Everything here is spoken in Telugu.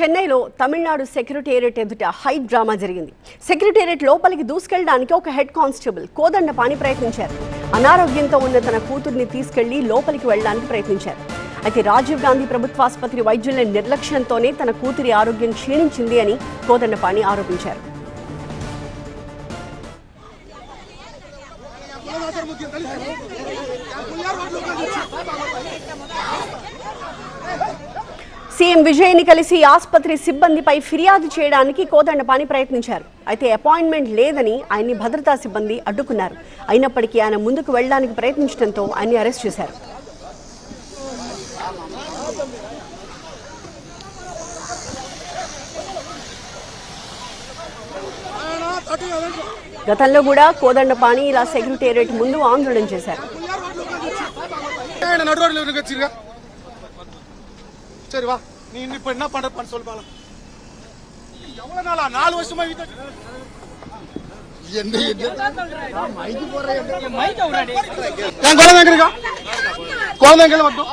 చెన్నైలో తమిళనాడు సెక్రటేరియట్ ఎదుట హై డ్రామా జరిగింది. సెక్రటేరియట్ లోపలికి దూసుకెళ్లడానికి ఒక హెడ్ కానిస్టేబుల్ కోదండపాణి ప్రయత్నించారు. అనారోగ్యంతో ఉన్న తన కూతుర్ని తీసుకెళ్లి లోపలికి వెళ్లడానికి ప్రయత్నించారు. అయితే రాజీవ్ గాంధీ ప్రభుత్వాసుపత్రి వైద్యుల నిర్లక్ష్యంతోనే తన కూతురి ఆరోగ్యం క్షీణించింది అని కోదండపాణి ఆరోపించారు. సీఎం విజయ్ని కలిసి ఆసుపత్రి సిబ్బందిపై ఫిర్యాదు చేయడానికి కోదండపాణి ప్రయత్నించారు. అయితే అపాయింట్మెంట్ లేదని ఆయన్ని భద్రతా సిబ్బంది అడ్డుకున్నారు. అయినప్పటికీ ఆయన ముందుకు వెళ్లడానికి ప్రయత్నించడంతో ఆయన్ని అరెస్ట్ చేశారు. గతంలో కూడా కోదండపాణి ఇలా సెక్రటేరియట్ ముందు ఆందోళన చేశారు. சரி வா நீ இப்ப என்ன பண்ற சொல்லு பாலாம் எவ்வளவு நாளா 4 வருஷமா வீட்ல என்ன மைக் போறேன் மைக் ஓடாடி நான் குழந்தைங்க இருக்கா குழந்தைங்க வந்து